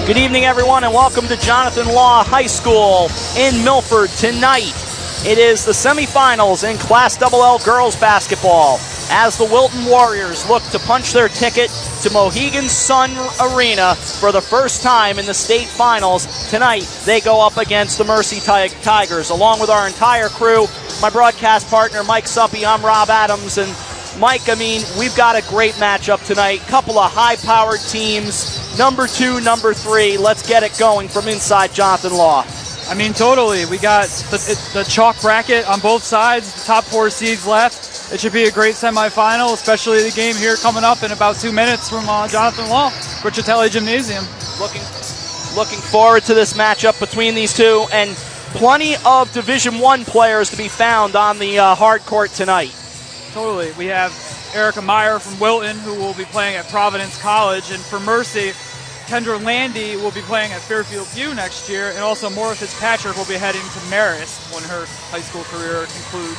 Good evening, everyone, and welcome to Jonathan Law High School in Milford. Tonight, it is the semifinals in Class XXL girls basketball as the Wilton Warriors look to punch their ticket to Mohegan Sun Arena for the first time in the state finals. Tonight, they go up against the Mercy Tigers. Along with our entire crew, my broadcast partner, Mike Suppy, I'm Rob Adams. And Mike, I mean, we've got a great matchup tonight. Couple of high-powered teams. Number 2, number 3. Let's get it going from inside Jonathan Law. I mean, totally. We got the chalk bracket on both sides, the top 4 seeds left. It should be a great semifinal, especially the game here coming up in about 2 minutes from Jonathan Law, Richatelli Gymnasium. Looking forward to this matchup between these two, and plenty of Division I players to be found on the hard court tonight. Totally. We have Erica Meyer from Wilton, who will be playing at Providence College, and for Mercy, Kendra Landy will be playing at Fairfield View next year, and also Maura Fitzpatrick will be heading to Marist when her high school career concludes.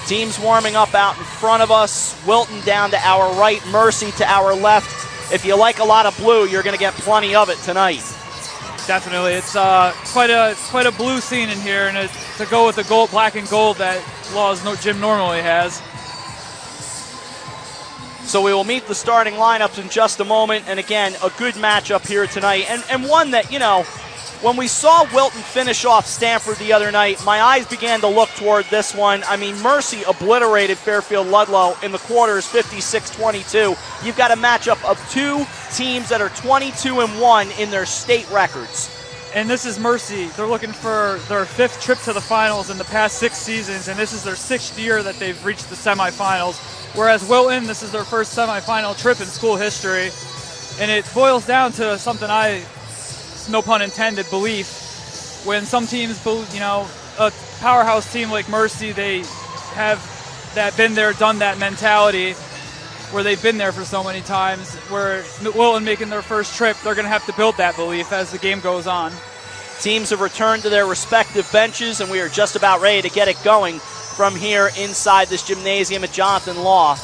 Teams warming up out in front of us. Wilton down to our right, Mercy to our left. If you like a lot of blue, you're going to get plenty of it tonight. Definitely. It's quite a blue scene in here, and to go with the gold, black and gold that Law's gym normally has. So we will meet the starting lineups in just a moment, and again, a good matchup here tonight, and one that, you know, when we saw Wilton finish off Stanford the other night, my eyes began to look toward this one. I mean, Mercy obliterated Fairfield Ludlow in the quarters, 56-22. You've got a matchup of two teams that are 22-1 in their state records. And this is Mercy. They're looking for their 5th trip to the finals in the past 6 seasons, and this is their 6th year that they've reached the semifinals. Whereas Wilton, this is their first semifinal trip in school history. And it boils down to something no pun intended, belief. When some teams, you know, a powerhouse team like Mercy, they have that been there, done that mentality where they've been there for so many times. Where Wilton making their first trip, they're going to have to build that belief as the game goes on. Teams have returned to their respective benches, and we are just about ready to get it going from here inside this gymnasium at Jonathan Law.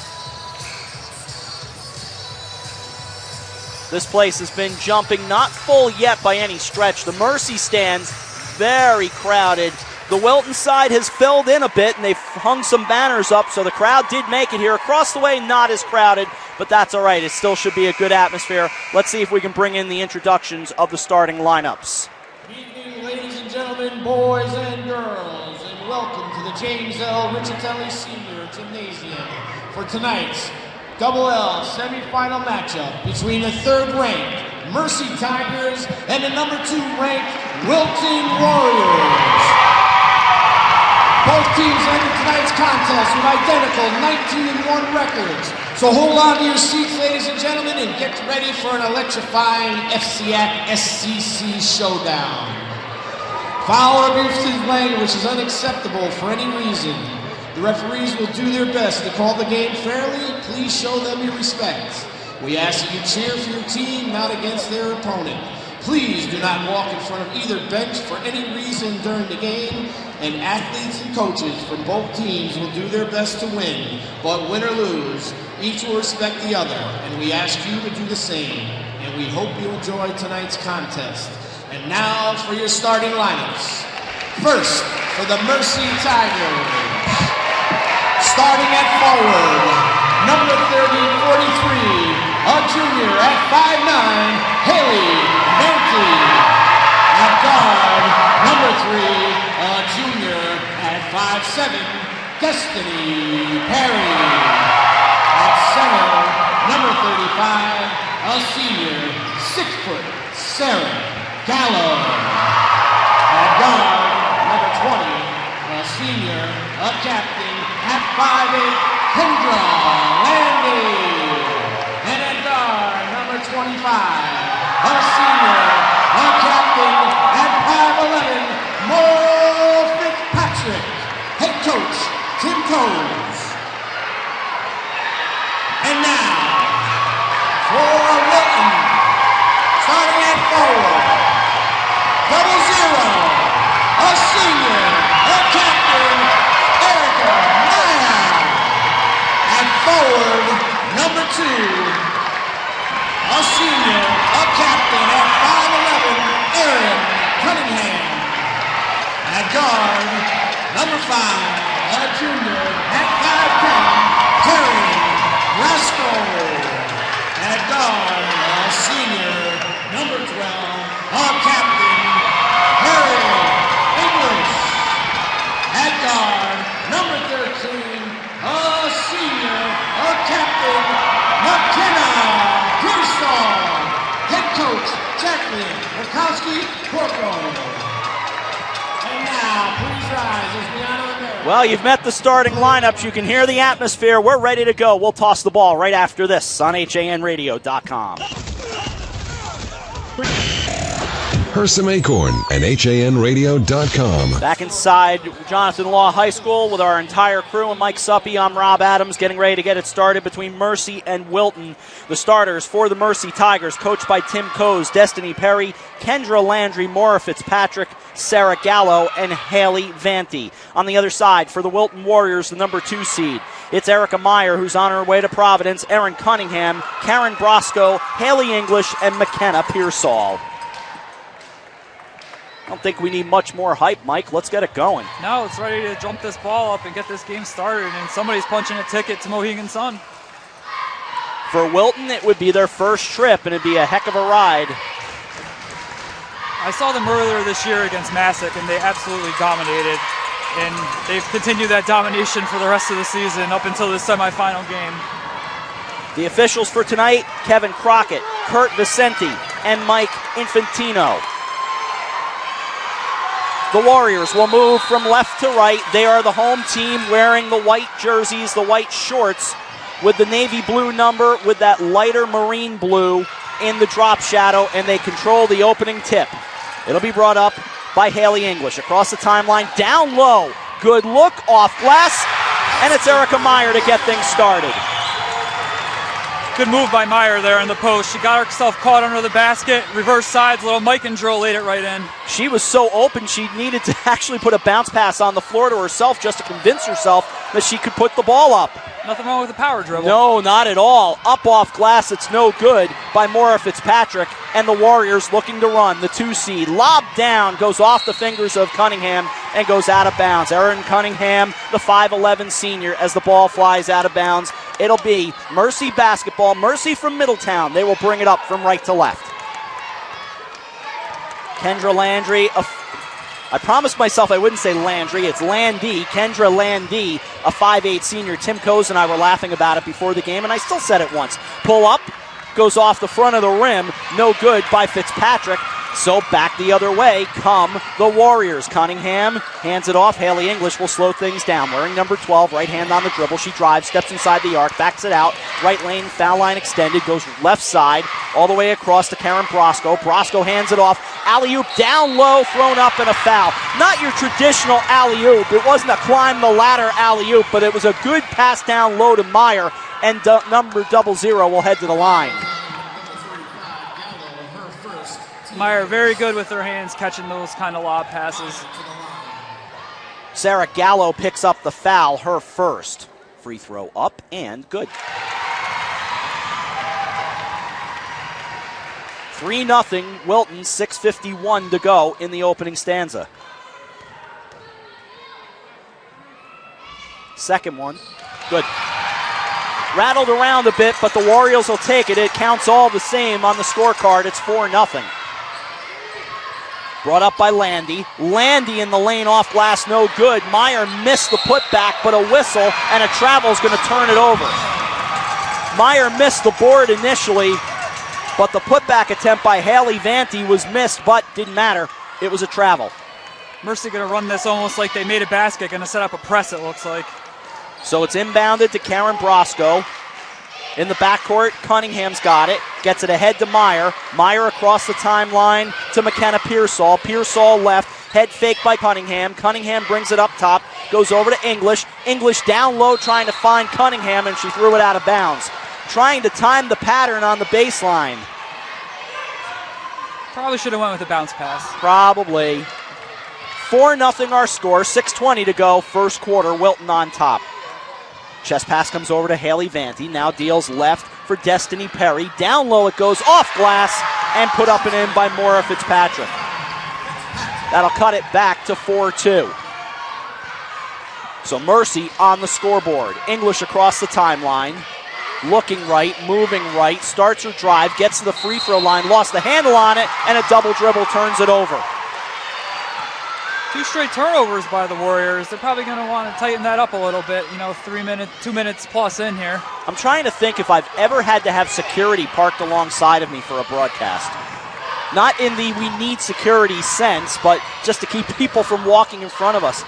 This place has been jumping, not full yet by any stretch. The Mercy stands very crowded. The Wilton side has filled in a bit, and they've hung some banners up, so the crowd did make it here. Across the way, not as crowded, but that's all right. It still should be a good atmosphere. Let's see if we can bring in the introductions of the starting lineups. Good evening, ladies and gentlemen, boys and girls, and welcome to the James L. Richatelli Senior Gymnasium for tonight's Double L semifinal matchup between the 3rd-ranked Mercy Tigers and the number 2-ranked Wilton Warriors. Both teams ended tonight's contest with identical 19-1 records. So hold on to your seats, ladies and gentlemen, and get ready for an electrifying FCAC SCC showdown. Foul or abusive language is unacceptable for any reason. The referees will do their best to call the game fairly. Please show them your respect. We ask that you cheer for your team, not against their opponent. Please do not walk in front of either bench for any reason during the game, and athletes and coaches from both teams will do their best to win. But win or lose, each will respect the other, and we ask you to do the same. And we hope you enjoy tonight's contest. And now for your starting lineups. First, for the Mercy Tigers. Starting at forward, number 30, 43, a junior at 5'9", Haley Manke. At guard, number 3, a junior at 5'7", Destiny Perry. At center, number 35, a senior, 6 foot, Sarah Gallo. At guard, number 20, a senior, a captain, at 5'8", Kendra Landy. And at guard, number 25, a senior, a captain, at 5'11", Maura Fitzpatrick. Head coach, Tim Coles. And now, for Wilton, starting at forward, 00, a senior, a captain, Erica Meyer. At forward, number 2, a senior, a captain, guard, number 5, a junior, at 5'10", Terry Rasco. At guard, a senior, number 12, our captain, Harry English. At guard, number 13, a senior, our captain, McKenna Pearsall. Head coach, Jacqueline Rakowski-Porco. And now, please rise as we honor the mayor. Well, you've met the starting lineups. You can hear the atmosphere. We're ready to go. We'll toss the ball right after this on HANradio.com. Hersom Acorn and HANradio.com. Back inside Jonathan Law High School with our entire crew and Mike Suppy. I'm Rob Adams, getting ready to get it started between Mercy and Wilton. The starters for the Mercy Tigers, coached by Tim Coase, Destiny Perry, Kendra Landry, Maura Fitzpatrick, Sarah Gallo, and Haley Vanty. On the other side, for the Wilton Warriors, the number 2 seed, it's Erica Meyer, who's on her way to Providence, Erin Cunningham, Karen Brosco, Haley English, and McKenna Pearsall. I don't think we need much more hype, Mike. Let's get it going. No, it's ready to jump this ball up and get this game started, and somebody's punching a ticket to Mohegan Sun. For Wilton, it would be their first trip, and it'd be a heck of a ride. I saw them earlier this year against Massac, and they absolutely dominated, and they've continued that domination for the rest of the season up until this semifinal game. The officials for tonight, Kevin Crockett, Kurt Vicenti, and Mike Infantino. The Warriors will move from left to right. They are the home team wearing the white jerseys, the white shorts, with the navy blue number with that lighter marine blue in the drop shadow, and they control the opening tip. It'll be brought up by Haley English. Across the timeline, down low. Good look, off glass, and it's Erica Meyer to get things started. Good move by Meyer there in the post. She got herself caught under the basket. Reverse sides, little Mike and drill laid it right in. She was so open, she needed to actually put a bounce pass on the floor to herself just to convince herself that she could put the ball up. Nothing wrong with the power dribble. No, not at all. Up off glass, it's no good by Maura Fitzpatrick, and the Warriors looking to run. The 2 seed, lob down, goes off the fingers of Cunningham and goes out of bounds. Erin Cunningham, the 5'11 senior, as the ball flies out of bounds. It'll be Mercy basketball. Mercy from Middletown. They will bring it up from right to left. Kendra Landry, I promised myself I wouldn't say Landry. It's Landy, Kendra Landy, a 5'8 senior. Tim Coase and I were laughing about it before the game, and I still said it once. Pull up, goes off the front of the rim. No good by Fitzpatrick. So back the other way come the Warriors. Cunningham hands it off. Haley English will slow things down. Wearing number 12, right hand on the dribble. She drives, steps inside the arc, backs it out. Right lane, foul line extended, goes left side, all the way across to Karen Brosco. Brosco hands it off. Alley-oop down low, thrown up, and a foul. Not your traditional alley-oop. It wasn't a climb the ladder alley-oop, but it was a good pass down low to Meyer, and number 00 will head to the line. Meyer very good with her hands catching those kind of lob passes. Sarah Gallo picks up the foul, her first. Free throw up and good. 3-0 Wilton, 6:51 to go in the opening stanza. Second one, good. Rattled around a bit, but the Warriors will take it. It counts all the same on the scorecard. It's 4-0. Brought up by Landy. Landy in the lane off glass, no good. Meyer missed the putback, but a whistle and a travel is going to turn it over. Meyer missed the board initially, but the putback attempt by Haley Vanty was missed, but didn't matter. It was a travel. Mercy going to run this almost like they made a basket, going to set up a press, it looks like. So it's inbounded to Karen Brosco. In the backcourt, Cunningham's got it. Gets it ahead to Meyer. Meyer across the timeline to McKenna Pearsall. Pearsall left. Head fake by Cunningham. Cunningham brings it up top. Goes over to English. English down low trying to find Cunningham, and she threw it out of bounds. Trying to time the pattern on the baseline. Probably should have went with a bounce pass. Probably. 4-0 our score. 6:20 to go. First quarter. Wilton on top. Chest pass comes over to Haley Vanty. Now deals left for Destiny Perry. Down low it goes, off glass, and put up and in by Maura Fitzpatrick. That'll cut it back to 4-2. So Mercy on the scoreboard. English across the timeline. Looking right, moving right, starts her drive, gets to the free throw line, lost the handle on it, and a double dribble turns it over. 2 straight turnovers by the Warriors. They're probably going to want to tighten that up a little bit. 2 minutes plus in here. I'm trying to think if I've ever had to have security parked alongside of me for a broadcast. Not in the we need security sense, but just to keep people from walking in front of us.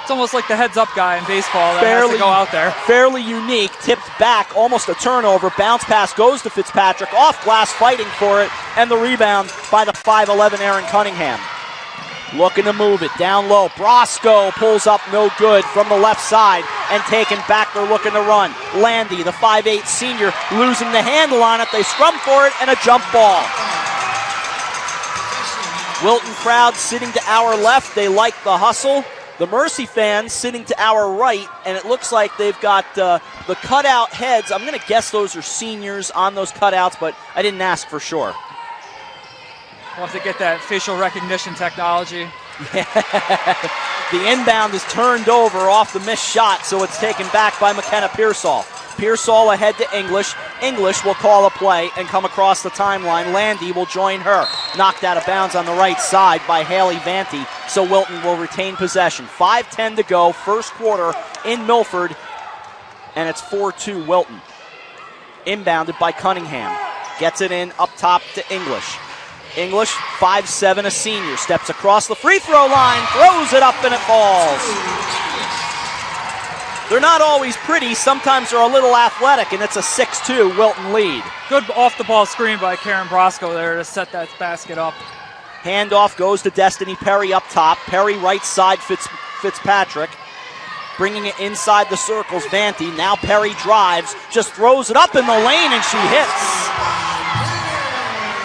It's almost like the heads-up guy in baseball that has to go out there. Fairly unique. Tipped back, almost a turnover. Bounce pass goes to Fitzpatrick. Off glass, fighting for it. And the rebound by the 5'11 Aaron Cunningham. Looking to move it down low. Brosco pulls up no good from the left side. And taken back, they're looking to run. Landy, the 5'8 senior, losing the handle on it. They scrum for it, and a jump ball. Wilton crowd sitting to our left. They like the hustle. The Mercy fans sitting to our right, and it looks like they've got the cutout heads. I'm going to guess those are seniors on those cutouts, but I didn't ask for sure. We'll have to get that facial recognition technology. The inbound is turned over off the missed shot, so it's taken back by McKenna Pearsall. Pearsall ahead to English. English will call a play and come across the timeline. Landy will join her. Knocked out of bounds on the right side by Haley Vanty, so Wilton will retain possession. 5:10 to go, first quarter in Milford, and it's 4-2 Wilton. Inbounded by Cunningham. Gets it in up top to English. English, 5'7", a senior, steps across the free throw line, throws it up, and it falls. They're not always pretty. Sometimes they're a little athletic, and it's a 6-2 Wilton lead. Good off-the-ball screen by Karen Brosco there to set that basket up. Handoff goes to Destiny Perry up top. Perry right side Fitzpatrick. Bringing it inside the circles, Vanty. Now Perry drives, just throws it up in the lane, and she hits.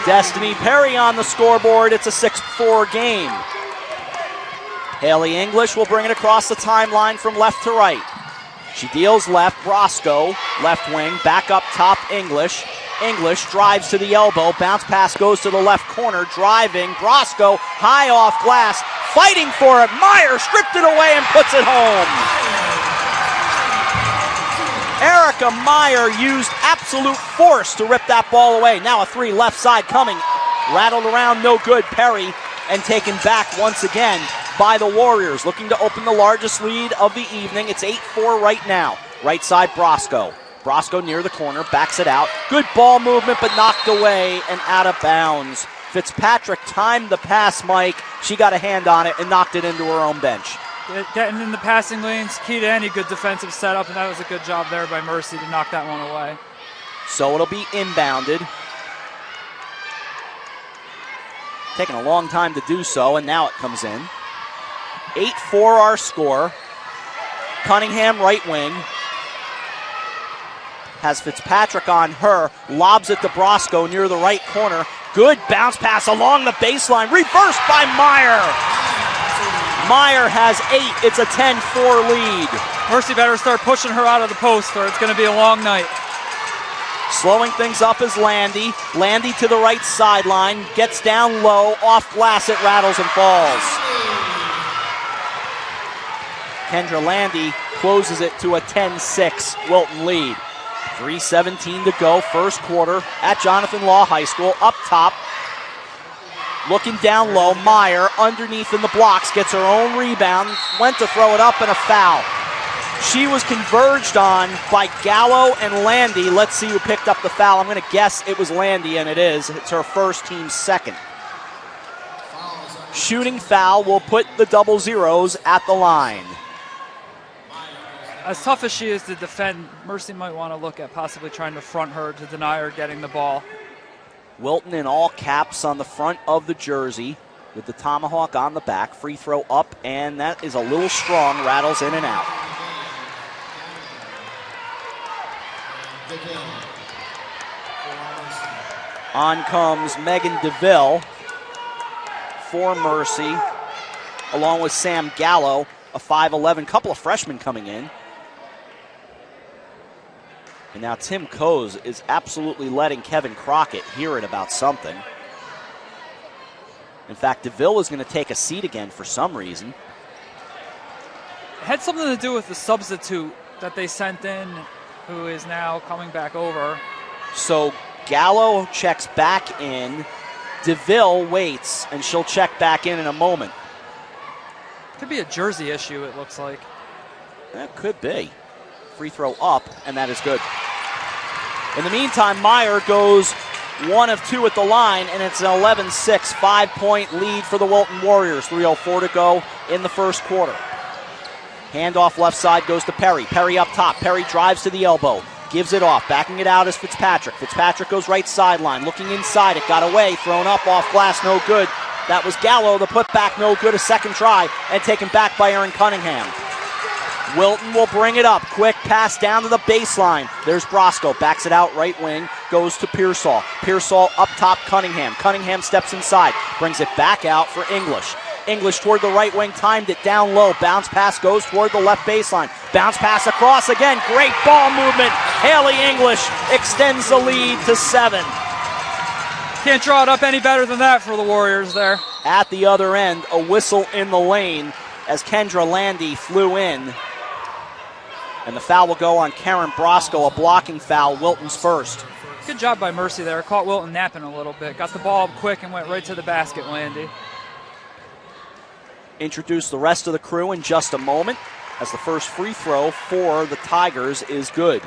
Destiny Perry on the scoreboard. It's a 6-4 game. Haley English will bring it across the timeline from left to right. She deals left, Brosco, left wing, back up top, English. English drives to the elbow, bounce pass goes to the left corner, driving, Brosco, high off glass, fighting for it, Meyer stripped it away and puts it home. Erica Meyer used absolute force to rip that ball away. Now a 3 left side coming, rattled around, no good, Perry, and taken back once again by the Warriors, looking to open the largest lead of the evening. It's 8-4 right now. Right side, Brosco. Brosco near the corner, backs it out. Good ball movement, but knocked away and out of bounds. Fitzpatrick timed the pass, Mike. She got a hand on it and knocked it into her own bench. Getting in the passing lanes, key to any good defensive setup, and that was a good job there by Mercy to knock that one away. So it'll be inbounded. Taking a long time to do so, and now it comes in. 8-4 our score. Cunningham right wing. Has Fitzpatrick on her. Lobs it to Brosco near the right corner. Good bounce pass along the baseline. Reversed by Meyer. Meyer has 8. It's a 10-4 lead. Mercy better start pushing her out of the post or it's going to be a long night. Slowing things up is Landy. Landy to the right sideline. Gets down low. Off glass, it rattles and falls. Kendra Landy closes it to a 10-6 Wilton lead. 3:17 to go, first quarter at Jonathan Law High School. Up top, looking down low, Meyer underneath in the blocks, gets her own rebound, went to throw it up and a foul. She was converged on by Gallo and Landy. Let's see who picked up the foul. I'm going to guess it was Landy, and it is. It's her first, team's second. Shooting foul will put the double zeros at the line. As tough as she is to defend, Mercy might want to look at possibly trying to front her to deny her getting the ball. Wilton in all caps on the front of the jersey with the tomahawk on the back. Free throw up, and that is a little strong. Rattles in and out. On comes Megan DeVille for Mercy, along with Sam Gallo, a 5'11", couple of freshmen coming in. And now Tim Coase is absolutely letting Kevin Crockett hear it about something. In fact, DeVille is going to take a seat again for some reason. It had something to do with the substitute that they sent in, who is now coming back over. So Gallo checks back in. DeVille waits, and she'll check back in a moment. Could be a jersey issue, it looks like. That could be. Free throw up, and that is good. In the meantime, Meyer goes 1 of 2 at the line, and it's an 11-6, 5-point lead for the Wilton Warriors. 3:04 to go in the first quarter. Handoff left side goes to Perry. Perry up top. Perry drives to the elbow. Gives it off. Backing it out is Fitzpatrick. Fitzpatrick goes right sideline. Looking inside. It got away. Thrown up off glass. No good. That was Gallo. The putback no good. A second try. And taken back by Aaron Cunningham. Wilton will bring it up. Quick pass down to the baseline. There's Brosco. Backs it out right wing. Goes to Pearsall. Pearsall up top Cunningham. Cunningham steps inside. Brings it back out for English. English toward the right wing, timed it down low. Bounce pass goes toward the left baseline. Bounce pass across again. Great ball movement. Haley English extends the lead to 7. Can't draw it up any better than that for the Warriors there. At the other end, a whistle in the lane as Kendra Landy flew in. And the foul will go on Karen Brosco, a blocking foul, Wilton's first. Good job by Mercy there. Caught Wilton napping a little bit. Got the ball up quick and went right to the basket, Landy. Introduce the rest of the crew in just a moment as the first free throw for the Tigers is good.